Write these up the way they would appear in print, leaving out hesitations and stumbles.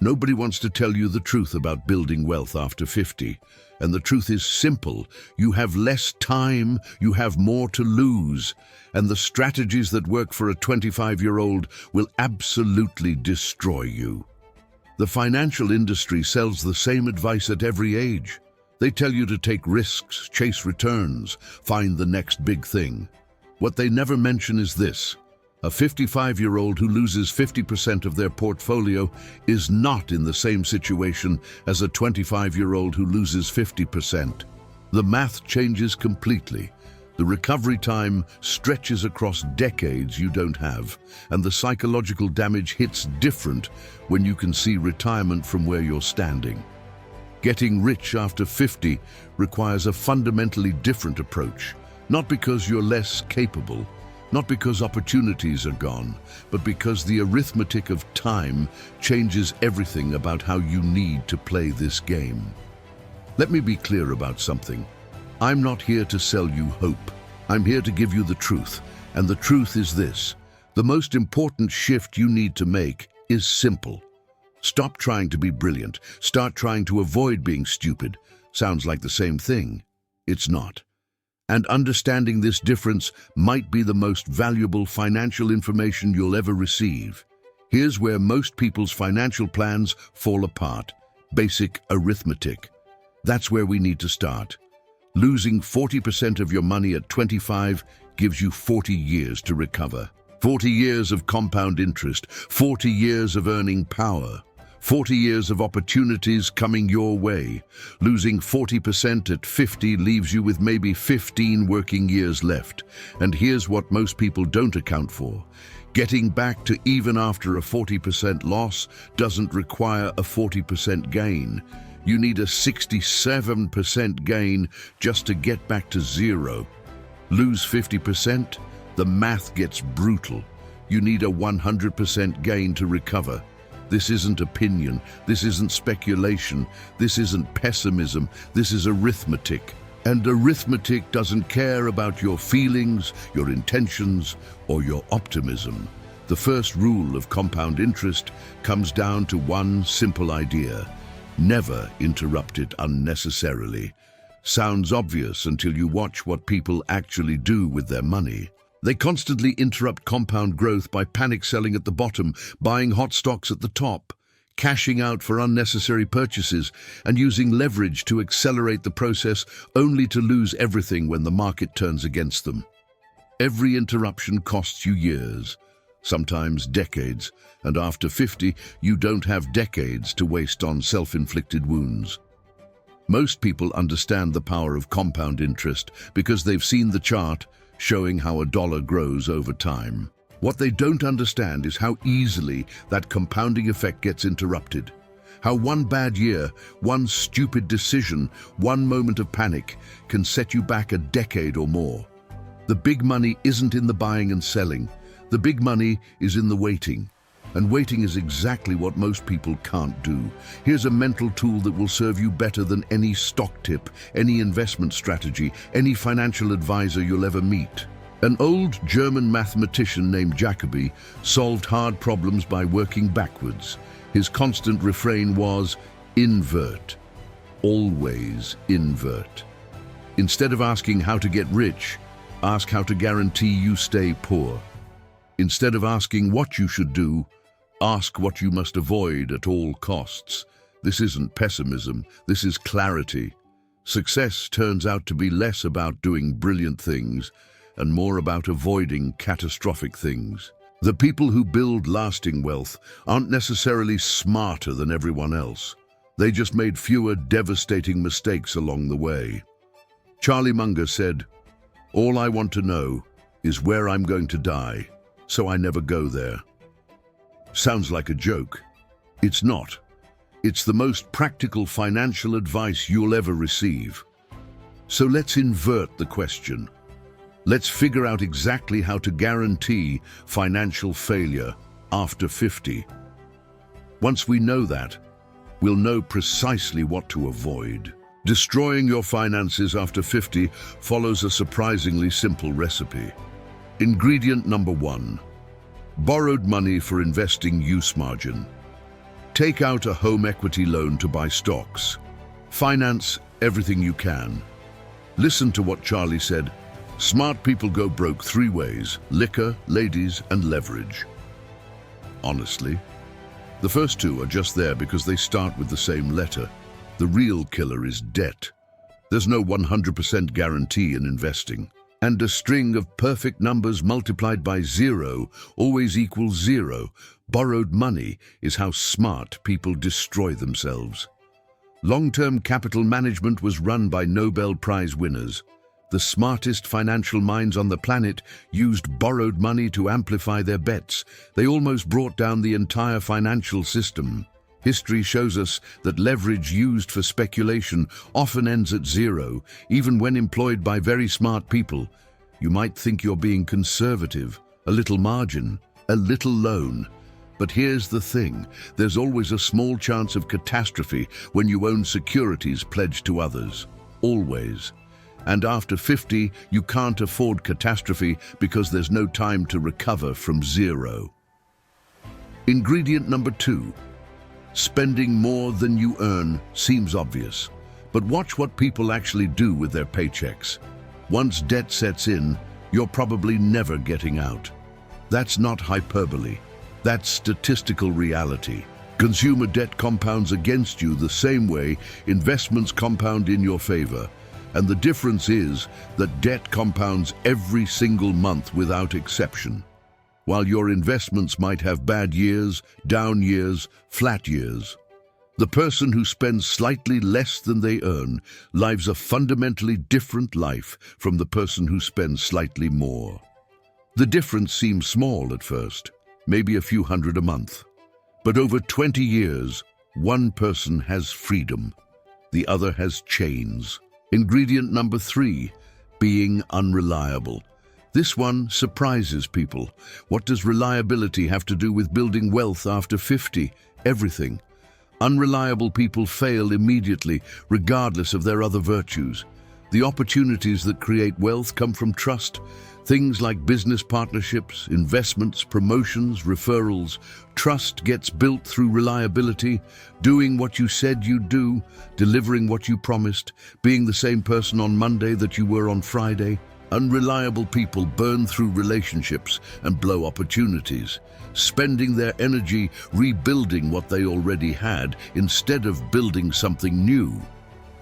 Nobody wants to tell you the truth about building wealth after 50. And the truth is simple. You have less time, you have more to lose. And the strategies that work for a 25-year-old will absolutely destroy you. The financial industry sells the same advice at every age. They tell you to take risks, chase returns, find the next big thing. What they never mention is this. A 55-year-old who loses 50% of their portfolio is not in the same situation as a 25-year-old who loses 50%. The math changes completely. The recovery time stretches across decades you don't have, and the psychological damage hits different when you can see retirement from where you're standing. Getting rich after 50 requires a fundamentally different approach, not because you're less capable, not because opportunities are gone, but because the arithmetic of time changes everything about how you need to play this game. Let me be clear about something. I'm not here to sell you hope. I'm here to give you the truth. And the truth is this. The most important shift you need to make is simple. Stop trying to be brilliant. Start trying to avoid being stupid. Sounds like the same thing. It's not. And understanding this difference might be the most valuable financial information you'll ever receive. Here's where most people's financial plans fall apart. Basic arithmetic. That's where we need to start. Losing 40% of your money at 25 gives you 40 years to recover. 40 years of compound interest, 40 years of earning power. 40 years of opportunities coming your way. Losing 40% at 50 leaves you with maybe 15 working years left. And here's what most people don't account for. Getting back to even after a 40% loss doesn't require a 40% gain. You need a 67% gain just to get back to zero. Lose 50%? The math gets brutal. You need a 100% gain to recover. This isn't opinion, this isn't speculation, this isn't pessimism, this is arithmetic. And arithmetic doesn't care about your feelings, your intentions, or your optimism. The first rule of compound interest comes down to one simple idea. Never interrupt it unnecessarily. Sounds obvious until you watch what people actually do with their money. They constantly interrupt compound growth by panic selling at the bottom, buying hot stocks at the top, cashing out for unnecessary purchases, and using leverage to accelerate the process only to lose everything when the market turns against them. Every interruption costs you years, sometimes decades, and after 50, you don't have decades to waste on self-inflicted wounds. Most people understand the power of compound interest because they've seen the chart showing how a dollar grows over time. What they don't understand is how easily that compounding effect gets interrupted. How one bad year, one stupid decision, one moment of panic can set you back a decade or more. The big money isn't in the buying and selling. The big money is in the waiting. And waiting is exactly what most people can't do. Here's a mental tool that will serve you better than any stock tip, any investment strategy, any financial advisor you'll ever meet. An old German mathematician named Jacobi solved hard problems by working backwards. His constant refrain was, invert. Always invert. Instead of asking how to get rich, ask how to guarantee you stay poor. Instead of asking what you should do, ask what you must avoid at all costs. This isn't pessimism, this is clarity. Success turns out to be less about doing brilliant things and more about avoiding catastrophic things. The people who build lasting wealth aren't necessarily smarter than everyone else. They just made fewer devastating mistakes along the way. Charlie Munger said, "All I want to know is where I'm going to die, so I never go there." Sounds like a joke. It's not. It's the most practical financial advice you'll ever receive. So let's invert the question. Let's figure out exactly how to guarantee financial failure after 50. Once we know that, we'll know precisely what to avoid. Destroying your finances after 50 follows a surprisingly simple recipe. Ingredient number 1. Borrowed money for investing use margin. Take out a home equity loan to buy stocks. Finance everything you can. Listen to what Charlie said. Smart people go broke 3 ways: liquor, ladies, and leverage. Honestly, the first 2 are just there because they start with the same letter. The real killer is debt. There's no 100% guarantee in investing. And a string of perfect numbers multiplied by 0 always equals 0. Borrowed money is how smart people destroy themselves. Long-term capital management was run by Nobel Prize winners. The smartest financial minds on the planet used borrowed money to amplify their bets. They almost brought down the entire financial system. History shows us that leverage used for speculation often ends at 0, even when employed by very smart people. You might think you're being conservative, a little margin, a little loan. But here's the thing, there's always a small chance of catastrophe when you own securities pledged to others. Always. And after 50, you can't afford catastrophe because there's no time to recover from 0. Ingredient number 2. Spending more than you earn seems obvious, but watch what people actually do with their paychecks. Once debt sets in, you're probably never getting out. That's not hyperbole. That's statistical reality. Consumer debt compounds against you the same way investments compound in your favor. And the difference is that debt compounds every single month without exception. While your investments might have bad years, down years, flat years, the person who spends slightly less than they earn lives a fundamentally different life from the person who spends slightly more. The difference seems small at first, maybe a few hundred a month. But over 20 years, one person has freedom, the other has chains. Ingredient number 3, being unreliable. This one surprises people. What does reliability have to do with building wealth after 50? Everything. Unreliable people fail immediately, regardless of their other virtues. The opportunities that create wealth come from trust. Things like business partnerships, investments, promotions, referrals. Trust gets built through reliability, doing what you said you'd do, delivering what you promised, being the same person on Monday that you were on Friday. Unreliable people burn through relationships and blow opportunities, spending their energy rebuilding what they already had instead of building something new.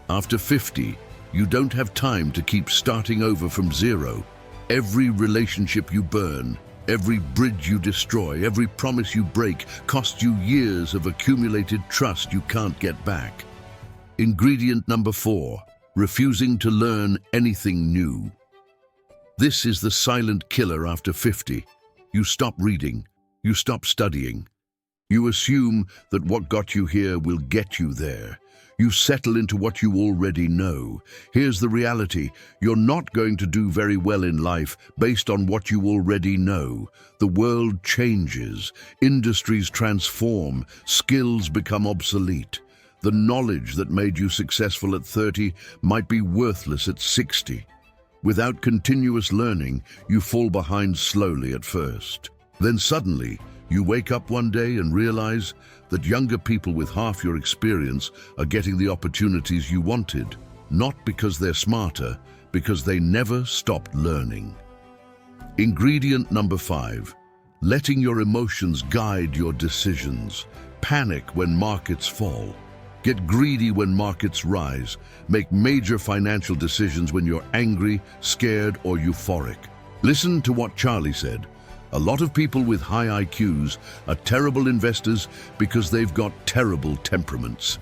After 50, you don't have time to keep starting over from 0. Every relationship you burn, every bridge you destroy, every promise you break costs you years of accumulated trust you can't get back. Ingredient number 4, refusing to learn anything new. This is the silent killer after 50. You stop reading, you stop studying. You assume that what got you here will get you there. You settle into what you already know. Here's the reality. You're not going to do very well in life based on what you already know. The world changes, industries transform, skills become obsolete. The knowledge that made you successful at 30 might be worthless at 60. Without continuous learning, you fall behind slowly at first. Then suddenly, you wake up one day and realize that younger people with half your experience are getting the opportunities you wanted, not because they're smarter, because they never stopped learning. Ingredient number 5, letting your emotions guide your decisions. Panic when markets fall. Get greedy when markets rise. Make major financial decisions when you're angry, scared, or euphoric. Listen to what Charlie said. A lot of people with high IQs are terrible investors because they've got terrible temperaments.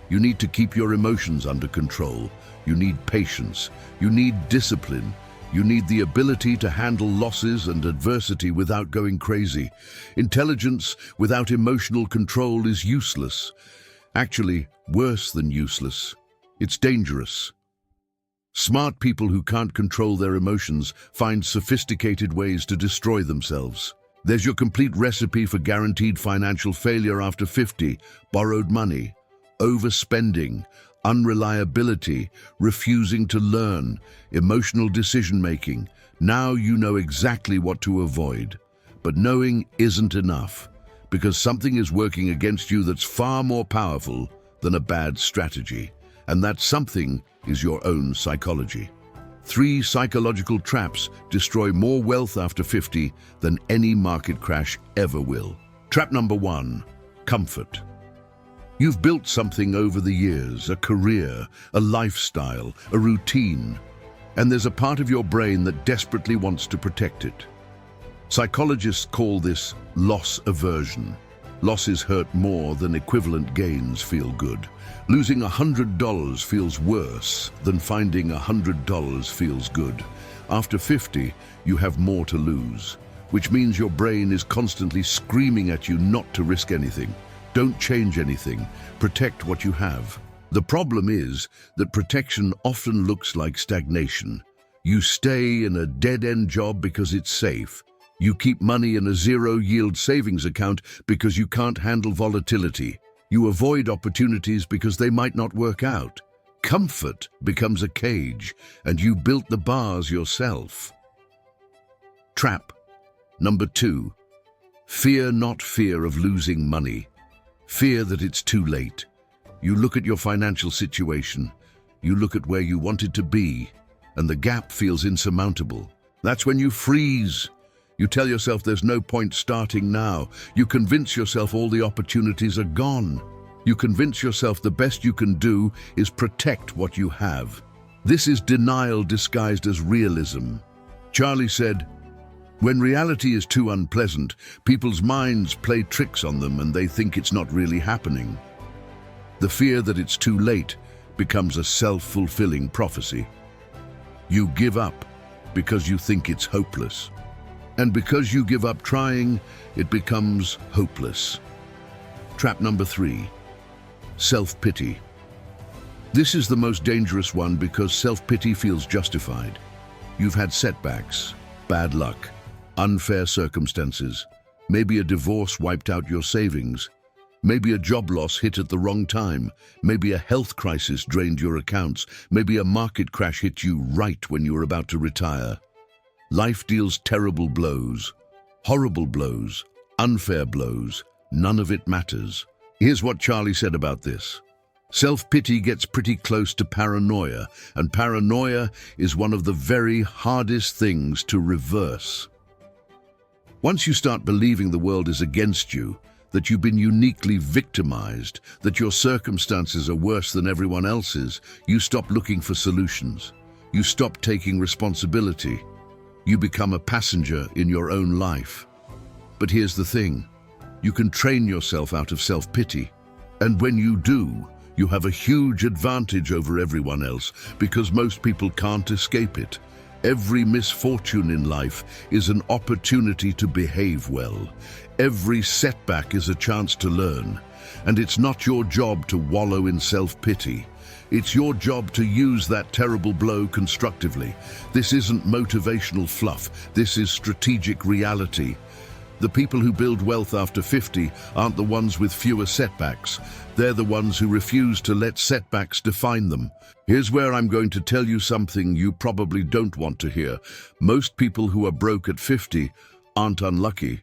You need to keep your emotions under control. You need patience. You need discipline. You need the ability to handle losses and adversity without going crazy. Intelligence without emotional control is useless. Actually, worse than useless. It's dangerous. Smart people who can't control their emotions find sophisticated ways to destroy themselves. There's your complete recipe for guaranteed financial failure after 50. Borrowed money, overspending, unreliability, refusing to learn, emotional decision-making. Now you know exactly what to avoid. But knowing isn't enough. because something is working against you that's far more powerful than a bad strategy. And that something is your own psychology. 3 psychological traps destroy more wealth after 50 than any market crash ever will. Trap number 1, comfort. You've built something over the years, a career, a lifestyle, a routine, and there's a part of your brain that desperately wants to protect it. Psychologists call this loss aversion. Losses hurt more than equivalent gains feel good. Losing $100 feels worse than finding $100 feels good. After 50, you have more to lose, which means your brain is constantly screaming at you not to risk anything. Don't change anything. Protect what you have. The problem is that protection often looks like stagnation. You stay in a dead-end job because it's safe. You keep money in a zero-yield savings account because you can't handle volatility. You avoid opportunities because they might not work out. Comfort becomes a cage, and you built the bars yourself. Trap number 2. Fear not fear of losing money. Fear that it's too late. You look at your financial situation. You look at where you wanted to be, and the gap feels insurmountable. That's when you freeze. You tell yourself there's no point starting now. You convince yourself all the opportunities are gone. You convince yourself the best you can do is protect what you have. This is denial disguised as realism. Charlie said, "When reality is too unpleasant, people's minds play tricks on them and they think it's not really happening." The fear that it's too late becomes a self-fulfilling prophecy. You give up because you think it's hopeless. And because you give up trying, it becomes hopeless. Trap number 3, self-pity. This is the most dangerous one because self-pity feels justified. You've had setbacks, bad luck, unfair circumstances. Maybe a divorce wiped out your savings. Maybe a job loss hit at the wrong time. Maybe a health crisis drained your accounts. Maybe a market crash hit you right when you were about to retire. Life deals terrible blows, horrible blows, unfair blows. None of it matters. Here's what Charlie said about this. Self-pity gets pretty close to paranoia, and paranoia is one of the very hardest things to reverse. Once you start believing the world is against you, that you've been uniquely victimized, that your circumstances are worse than everyone else's, you stop looking for solutions. You stop taking responsibility. You become a passenger in your own life. But here's the thing. You can train yourself out of self-pity. And when you do, you have a huge advantage over everyone else because most people can't escape it. Every misfortune in life is an opportunity to behave well. Every setback is a chance to learn. And it's not your job to wallow in self-pity. It's your job to use that terrible blow constructively. This isn't motivational fluff. This is strategic reality. The people who build wealth after 50 aren't the ones with fewer setbacks. They're the ones who refuse to let setbacks define them. Here's where I'm going to tell you something you probably don't want to hear. Most people who are broke at 50 aren't unlucky.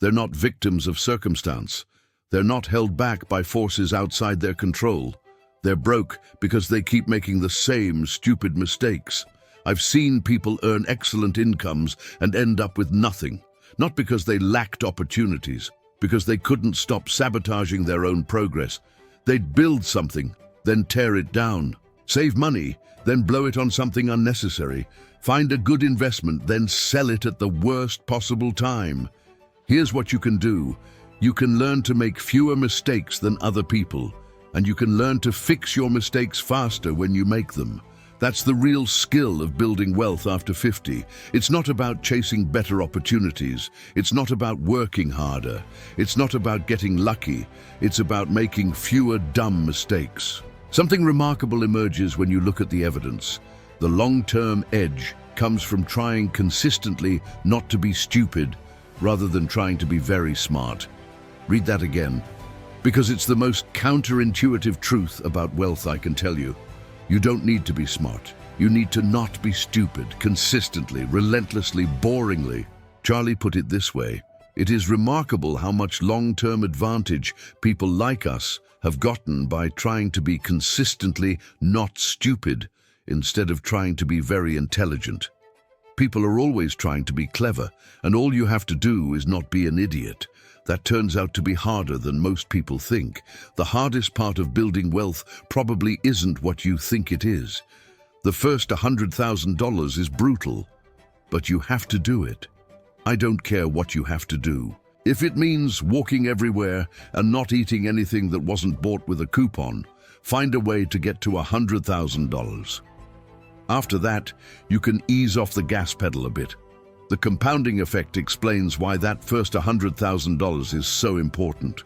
They're not victims of circumstance. They're not held back by forces outside their control. They're broke because they keep making the same stupid mistakes. I've seen people earn excellent incomes and end up with nothing. Not because they lacked opportunities, because they couldn't stop sabotaging their own progress. They'd build something, then tear it down. Save money, then blow it on something unnecessary. Find a good investment, then sell it at the worst possible time. Here's what you can do. You can learn to make fewer mistakes than other people, and you can learn to fix your mistakes faster when you make them. That's the real skill of building wealth after 50. It's not about chasing better opportunities. It's not about working harder. It's not about getting lucky. It's about making fewer dumb mistakes. Something remarkable emerges when you look at the evidence. The long-term edge comes from trying consistently not to be stupid, rather than trying to be very smart. Read that again, because it's the most counterintuitive truth about wealth I can tell you. You don't need to be smart. You need to not be stupid, consistently, relentlessly, boringly. Charlie put it this way, It is remarkable how much long-term advantage people like us have gotten by trying to be consistently not stupid instead of trying to be very intelligent. People are always trying to be clever, and all you have to do is not be an idiot. That turns out to be harder than most people think. The hardest part of building wealth probably isn't what you think it is. The first $100,000 is brutal, but you have to do it. I don't care what you have to do. If it means walking everywhere and not eating anything that wasn't bought with a coupon, find a way to get to $100,000. After that, you can ease off the gas pedal a bit. The compounding effect explains why that first $100,000 is so important.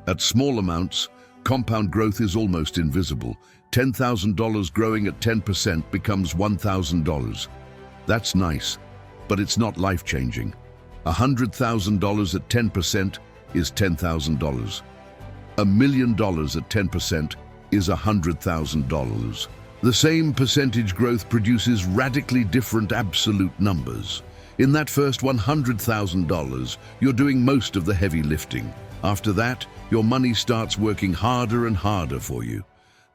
At small amounts, compound growth is almost invisible. $10,000 growing at 10% becomes $1,000. That's nice, but it's not life-changing. $100,000 at 10% is $10,000. $1 million at 10% is $100,000. The same percentage growth produces radically different absolute numbers. In that first $100,000, you're doing most of the heavy lifting. After that, your money starts working harder and harder for you.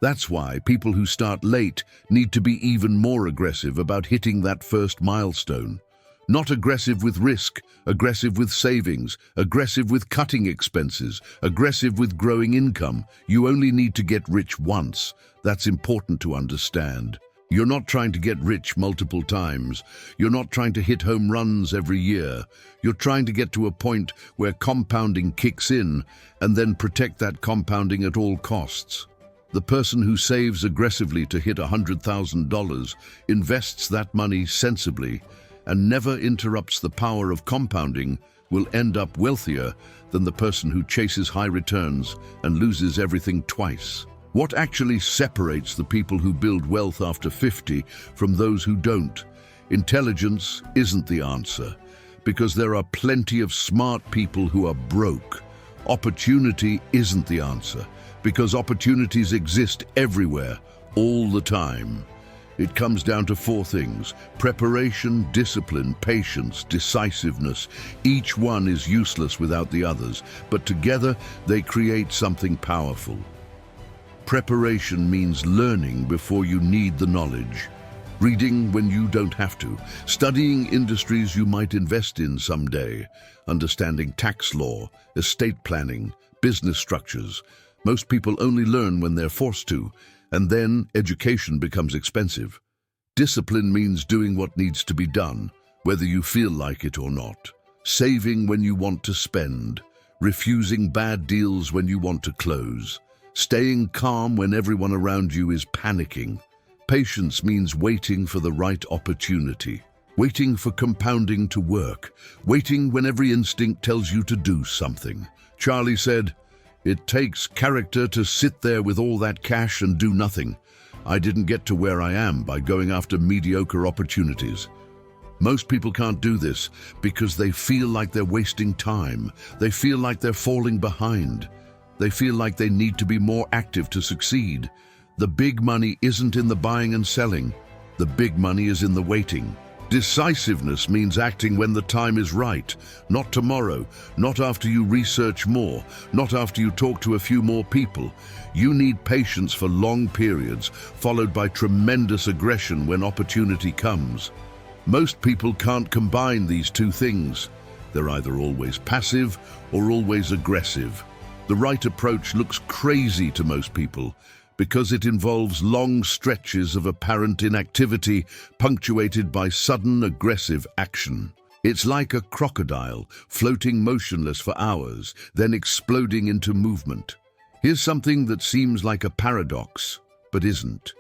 That's why people who start late need to be even more aggressive about hitting that first milestone. Not aggressive with risk, aggressive with savings, aggressive with cutting expenses, aggressive with growing income. You only need to get rich once. That's important to understand. You're not trying to get rich multiple times. You're not trying to hit home runs every year. You're trying to get to a point where compounding kicks in and then protect that compounding at all costs. The person who saves aggressively to hit $100,000 invests that money sensibly and never interrupts the power of compounding will end up wealthier than the person who chases high returns and loses everything twice. What actually separates the people who build wealth after 50 from those who don't? Intelligence isn't the answer, because there are plenty of smart people who are broke. Opportunity isn't the answer, because opportunities exist everywhere, all the time. It comes down to 4 things: preparation, discipline, patience, decisiveness. Each one is useless without the others, but together they create something powerful. Preparation means learning before you need the knowledge, reading when you don't have to, studying industries you might invest in someday, understanding tax law, estate planning, business structures. Most people only learn when they're forced to, and then education becomes expensive. Discipline means doing what needs to be done, whether you feel like it or not. Saving when you want to spend, refusing bad deals when you want to close, staying calm when everyone around you is panicking. Patience means waiting for the right opportunity, waiting for compounding to work, waiting when every instinct tells you to do something. Charlie said, "It takes character to sit there with all that cash and do nothing. I didn't get to where I am by going after mediocre opportunities." Most people can't do this because they feel like they're wasting time. They feel like they're falling behind. They feel like they need to be more active to succeed. The big money isn't in the buying and selling. The big money is in the waiting. Decisiveness means acting when the time is right, not tomorrow, not after you research more, not after you talk to a few more people. You need patience for long periods, followed by tremendous aggression when opportunity comes. Most people can't combine these 2 things. They're either always passive or always aggressive. The right approach looks crazy to most people because it involves long stretches of apparent inactivity punctuated by sudden aggressive action. It's like a crocodile floating motionless for hours, then exploding into movement. Here's something that seems like a paradox, but isn't.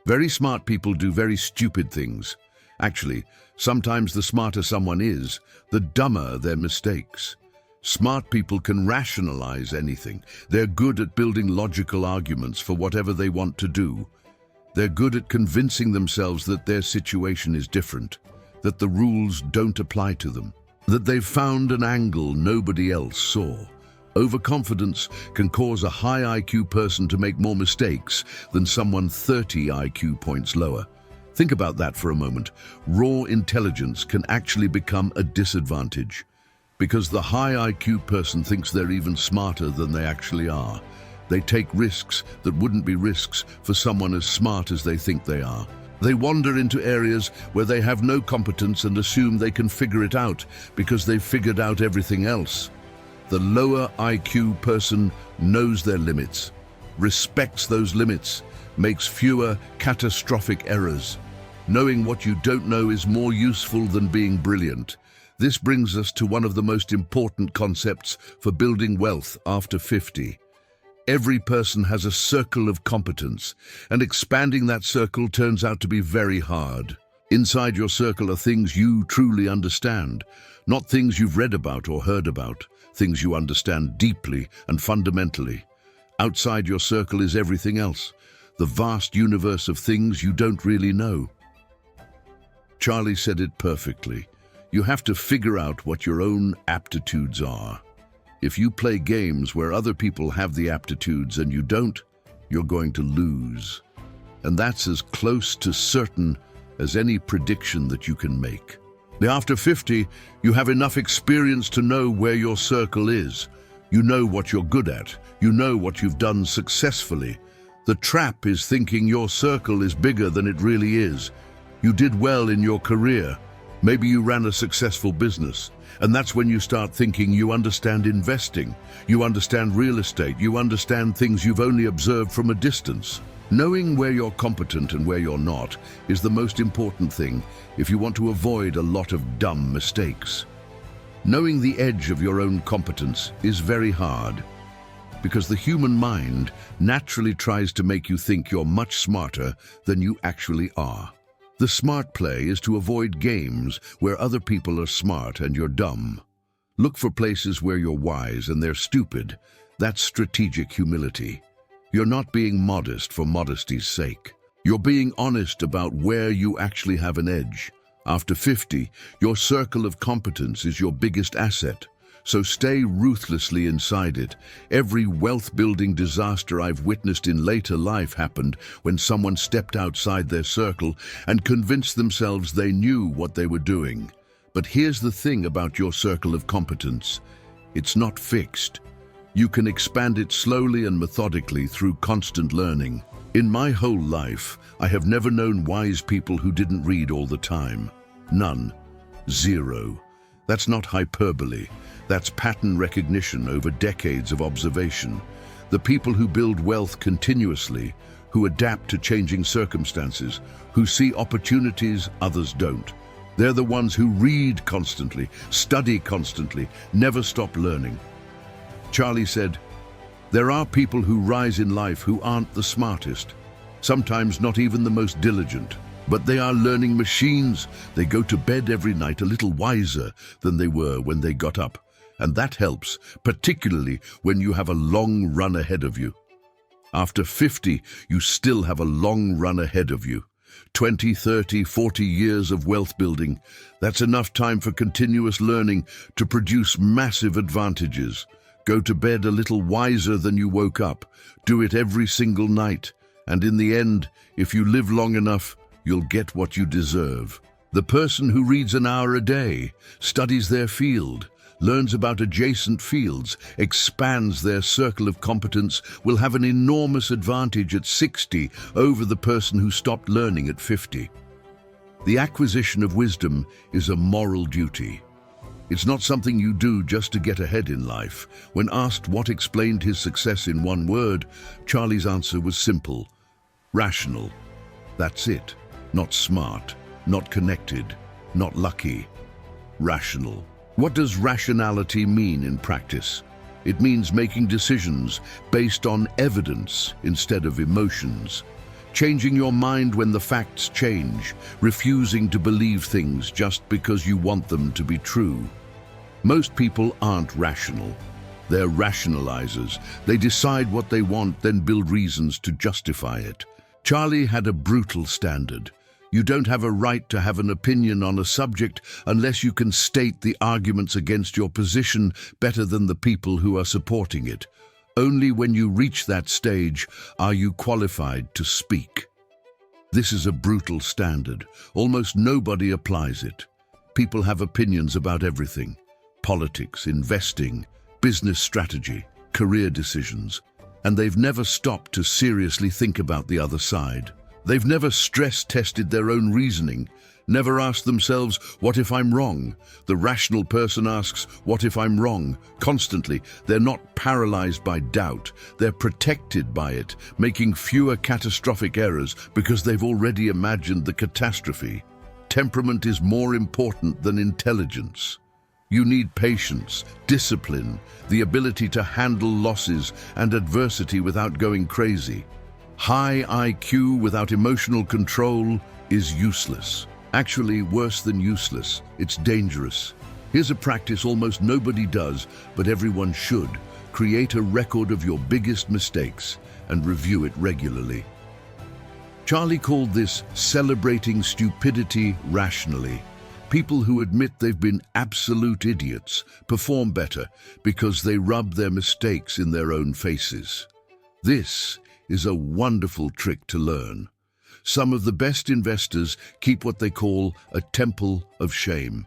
Very smart people do very stupid things. Actually, sometimes the smarter someone is, the dumber their mistakes. Smart people can rationalize anything. They're good at building logical arguments for whatever they want to do. They're good at convincing themselves that their situation is different, that the rules don't apply to them, that they've found an angle nobody else saw. Overconfidence can cause a high IQ person to make more mistakes than someone 30 IQ points lower. Think about that for a moment. Raw intelligence can actually become a disadvantage. Because the high IQ person thinks they're even smarter than they actually are. They take risks that wouldn't be risks for someone as smart as they think they are. They wander into areas where they have no competence and assume they can figure it out because they've figured out everything else. The lower IQ person knows their limits, respects those limits, makes fewer catastrophic errors. Knowing what you don't know is more useful than being brilliant. This brings us to one of the most important concepts for building wealth after 50. Every person has a circle of competence, and expanding that circle turns out to be very hard. Inside your circle are things you truly understand, not things you've read about or heard about, things you understand deeply and fundamentally. Outside your circle is everything else, the vast universe of things you don't really know. Charlie said it perfectly. You have to figure out what your own aptitudes are. If you play games where other people have the aptitudes and you don't, you're going to lose. And that's as close to certain as any prediction that you can make. After 50, you have enough experience to know where your circle is. You know what you're good at. You know what you've done successfully. The trap is thinking your circle is bigger than it really is. You did well in your career. Maybe you ran a successful business. And that's when you start thinking you understand investing, you understand real estate, you understand things you've only observed from a distance. Knowing where you're competent and where you're not is the most important thing if you want to avoid a lot of dumb mistakes. Knowing the edge of your own competence is very hard, because the human mind naturally tries to make you think you're much smarter than you actually are. The smart play is to avoid games where other people are smart and you're dumb. Look for places where you're wise and they're stupid. That's strategic humility. You're not being modest for modesty's sake. You're being honest about where you actually have an edge. After 50, your circle of competence is your biggest asset. So stay ruthlessly inside it. Every wealth-building disaster I've witnessed in later life happened when someone stepped outside their circle and convinced themselves they knew what they were doing. But here's the thing about your circle of competence. It's not fixed. You can expand it slowly and methodically through constant learning. In my whole life, I have never known wise people who didn't read all the time. None. Zero. That's not hyperbole. That's pattern recognition over decades of observation. The people who build wealth continuously, who adapt to changing circumstances, who see opportunities others don't. They're the ones who read constantly, study constantly, never stop learning. Charlie said, "There are people who rise in life who aren't the smartest, sometimes not even the most diligent. But they are learning machines. They go to bed every night a little wiser than they were when they got up. And that helps, particularly when you have a long run ahead of you. After 50, you still have a long run ahead of you. 20, 30, 40 years of wealth building. That's enough time for continuous learning to produce massive advantages. Go to bed a little wiser than you woke up. Do it every single night. And in the end, if you live long enough, you'll get what you deserve. The person who reads an hour a day, studies their field, learns about adjacent fields, expands their circle of competence, will have an enormous advantage at 60 over the person who stopped learning at 50. The acquisition of wisdom is a moral duty. It's not something you do just to get ahead in life. When asked what explained his success in one word, Charlie's answer was simple: rational. That's it. Not smart, not connected, not lucky. Rational. What does rationality mean in practice? It means making decisions based on evidence instead of emotions. Changing your mind when the facts change, refusing to believe things just because you want them to be true. Most people aren't rational. They're rationalizers. They decide what they want, then build reasons to justify it. Charlie had a brutal standard. You don't have a right to have an opinion on a subject unless you can state the arguments against your position better than the people who are supporting it. Only when you reach that stage are you qualified to speak. This is a brutal standard. Almost nobody applies it. People have opinions about everything. politics, investing, business strategy, career decisions, and they've never stopped to seriously think about the other side. They've never stress-tested their own reasoning, never asked themselves, what if I'm wrong? The rational person asks, what if I'm wrong? Constantly. They're not paralyzed by doubt. They're protected by it, making fewer catastrophic errors because they've already imagined the catastrophe. Temperament is more important than intelligence. You need patience, discipline, the ability to handle losses and adversity without going crazy. High IQ without emotional control is useless. Actually, worse than useless, it's dangerous. Here's a practice almost nobody does, but everyone should. Create a record of your biggest mistakes and review it regularly. Charlie called this celebrating stupidity rationally. People who admit they've been absolute idiots perform better because they rub their mistakes in their own faces. This is a wonderful trick to learn. Some of the best investors keep what they call a temple of shame,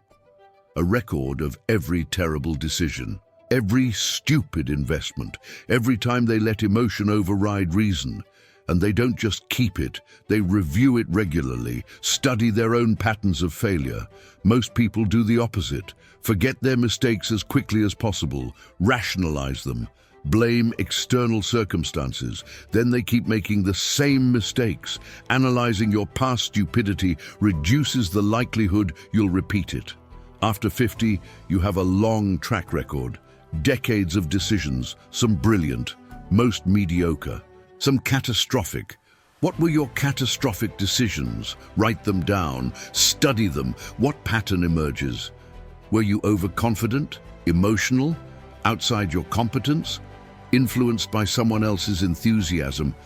a record of every terrible decision, every stupid investment, every time they let emotion override reason. And they don't just keep it, they review it regularly, study their own patterns of failure. Most people do the opposite, forget their mistakes as quickly as possible, rationalize them, blame external circumstances. Then they keep making the same mistakes. Analyzing your past stupidity reduces the likelihood you'll repeat it. After 50, you have a long track record, decades of decisions, some brilliant, most mediocre. Some catastrophic. What were your catastrophic decisions? Write them down, study them. What pattern emerges? Were you overconfident, emotional, outside your competence, influenced by someone else's enthusiasm?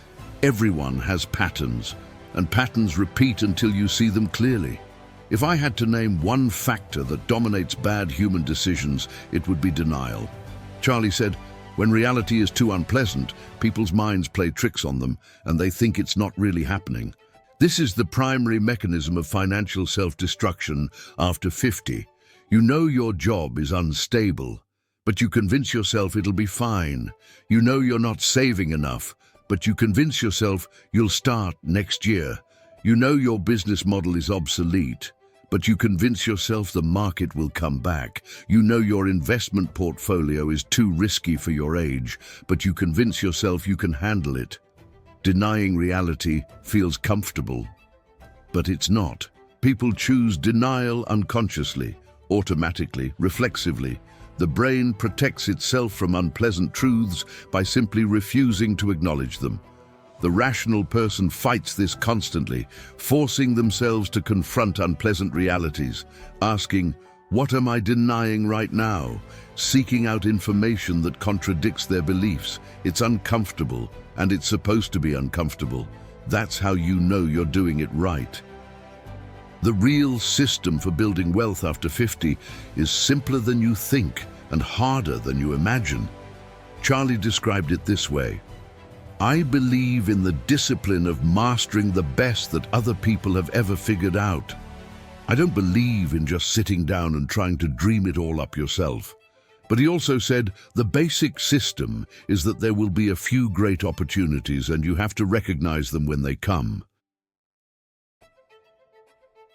Everyone has patterns, and patterns repeat until you see them clearly. If I had to name one factor that dominates bad human decisions, it would be denial. Charlie said, when reality is too unpleasant, people's minds play tricks on them, and they think it's not really happening. This is the primary mechanism of financial self-destruction after 50. You know your job is unstable, but you convince yourself it'll be fine. You know you're not saving enough, but you convince yourself you'll start next year. You know your business model is obsolete, but you convince yourself the market will come back. You know your investment portfolio is too risky for your age, but you convince yourself you can handle it. Denying reality feels comfortable, but it's not. People choose denial unconsciously, automatically, reflexively. The brain protects itself from unpleasant truths by simply refusing to acknowledge them. The rational person fights this constantly, forcing themselves to confront unpleasant realities, asking, what am I denying right now? Seeking out information that contradicts their beliefs. It's uncomfortable, and it's supposed to be uncomfortable. That's how you know you're doing it right. The real system for building wealth after 50 is simpler than you think and harder than you imagine. Charlie described it this way. I believe in the discipline of mastering the best that other people have ever figured out. I don't believe in just sitting down and trying to dream it all up yourself. But he also said, the basic system is that there will be a few great opportunities and you have to recognize them when they come.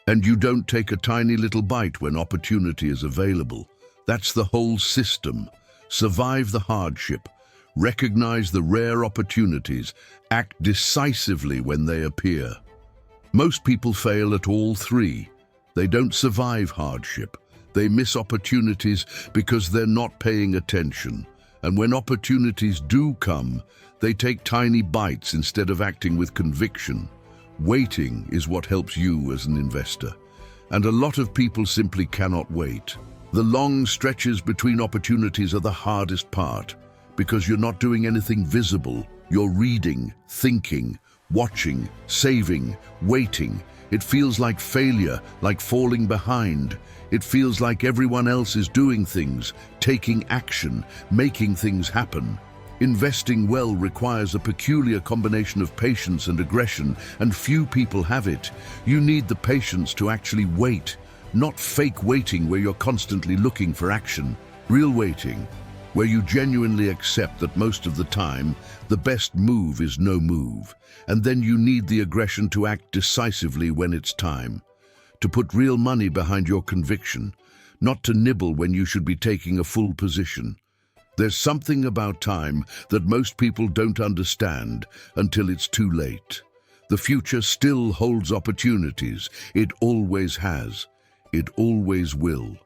And you don't take a tiny little bite when opportunity is available. That's the whole system. Survive the hardship. Recognize the rare opportunities, act decisively when they appear. Most people fail at all three. They don't survive hardship. They miss opportunities because they're not paying attention. And when opportunities do come, they take tiny bites instead of acting with conviction. Waiting is what helps you as an investor. And a lot of people simply cannot wait. The long stretches between opportunities are the hardest part. Because you're not doing anything visible. You're reading, thinking, watching, saving, waiting. It feels like failure, like falling behind. It feels like everyone else is doing things, taking action, making things happen. Investing well requires a peculiar combination of patience and aggression, and few people have it. You need the patience to actually wait, not fake waiting where you're constantly looking for action. Real waiting, where you genuinely accept that most of the time, the best move is no move, and then you need the aggression to act decisively when it's time. To put real money behind your conviction, not to nibble when you should be taking a full position. There's something about time that most people don't understand until it's too late. The future still holds opportunities. It always has. It always will.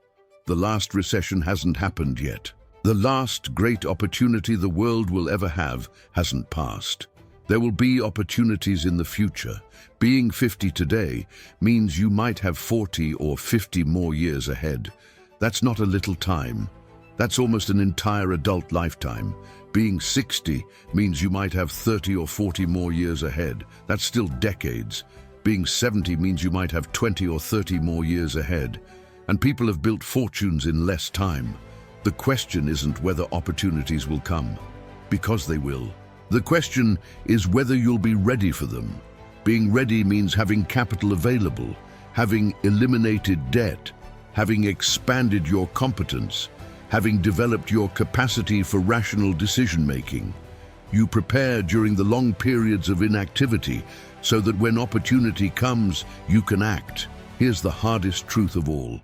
The last recession hasn't happened yet. The last great opportunity the world will ever have hasn't passed. There will be opportunities in the future. Being 50 today means you might have 40 or 50 more years ahead. That's not a little time. That's almost an entire adult lifetime. Being 60 means you might have 30 or 40 more years ahead. That's still decades. Being 70 means you might have 20 or 30 more years ahead. And people have built fortunes in less time. The question isn't whether opportunities will come, because they will. The question is whether you'll be ready for them. Being ready means having capital available, having eliminated debt, having expanded your competence, having developed your capacity for rational decision-making. You prepare during the long periods of inactivity so that when opportunity comes, you can act. Here's the hardest truth of all.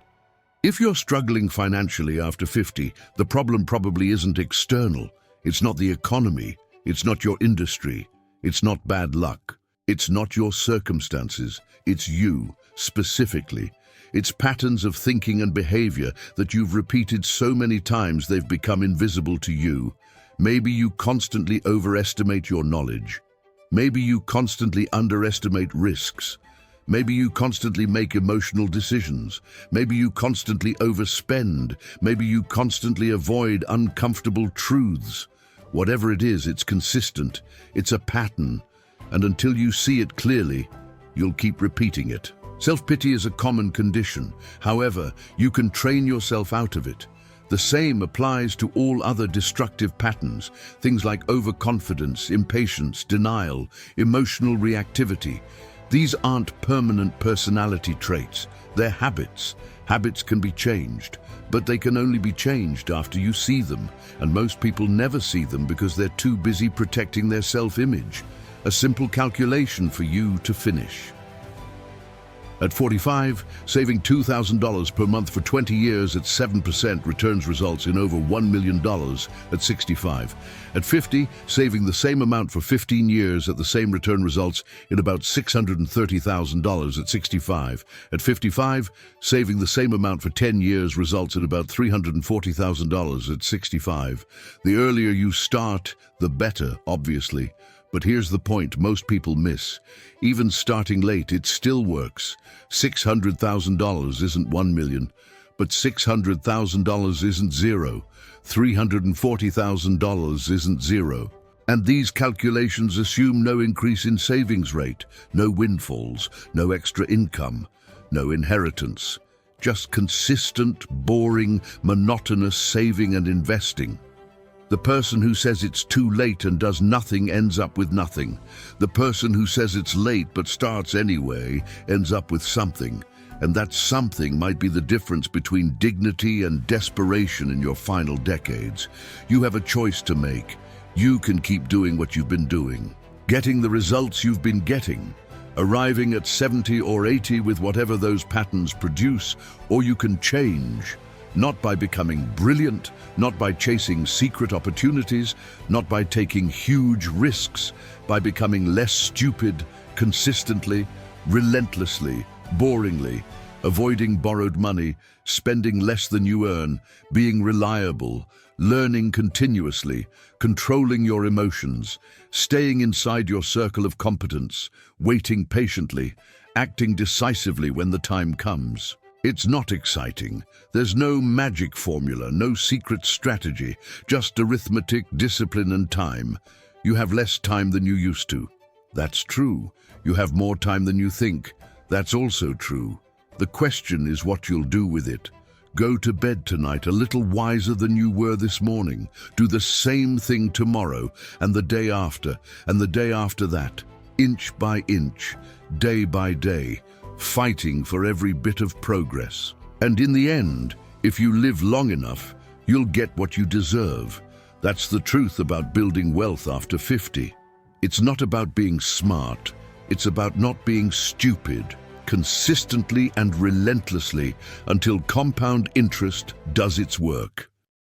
If you're struggling financially after 50, the problem probably isn't external. It's not the economy. It's not your industry. It's not bad luck. It's not your circumstances. It's you, specifically. It's patterns of thinking and behavior that you've repeated so many times they've become invisible to you. Maybe you constantly overestimate your knowledge. Maybe you constantly underestimate risks. Maybe you constantly make emotional decisions. Maybe you constantly overspend. Maybe you constantly avoid uncomfortable truths. Whatever it is, it's consistent. It's a pattern. And until you see it clearly, you'll keep repeating it. Self-pity is a common condition. However, you can train yourself out of it. The same applies to all other destructive patterns, things like overconfidence, impatience, denial, emotional reactivity. These aren't permanent personality traits. They're habits. Habits can be changed, but they can only be changed after you see them, and most people never see them because they're too busy protecting their self-image. A simple calculation for you to finish. At 45, saving $2,000 per month for 20 years at 7% returns results in over $1 million at 65. At 50, saving the same amount for 15 years at the same return results in about $630,000 at 65. At 55, saving the same amount for 10 years results in about $340,000 at 65. The earlier you start, the better, obviously. But here's the point most people miss. Even starting late, it still works. $600,000 isn't $1 million, but $600,000 isn't zero. $340,000 isn't zero. And these calculations assume no increase in savings rate, no windfalls, no extra income, no inheritance. Just consistent, boring, monotonous saving and investing. The person who says it's too late and does nothing ends up with nothing. The person who says it's late but starts anyway ends up with something. And that something might be the difference between dignity and desperation in your final decades. You have a choice to make. You can keep doing what you've been doing, getting the results you've been getting, arriving at 70 or 80 with whatever those patterns produce, or you can change. Not by becoming brilliant, not by chasing secret opportunities, not by taking huge risks, by becoming less stupid, consistently, relentlessly, boringly, avoiding borrowed money, spending less than you earn, being reliable, learning continuously, controlling your emotions, staying inside your circle of competence, waiting patiently, acting decisively when the time comes. It's not exciting. There's no magic formula, no secret strategy, just arithmetic, discipline, and time. You have less time than you used to. That's true. You have more time than you think. That's also true. The question is what you'll do with it. Go to bed tonight a little wiser than you were this morning. Do the same thing tomorrow, and the day after, and the day after that, inch by inch, day by day, fighting for every bit of progress. And in the end, if you live long enough, you'll get what you deserve. That's the truth about building wealth after 50. It's not about being smart. It's about not being stupid, consistently and relentlessly until compound interest does its work.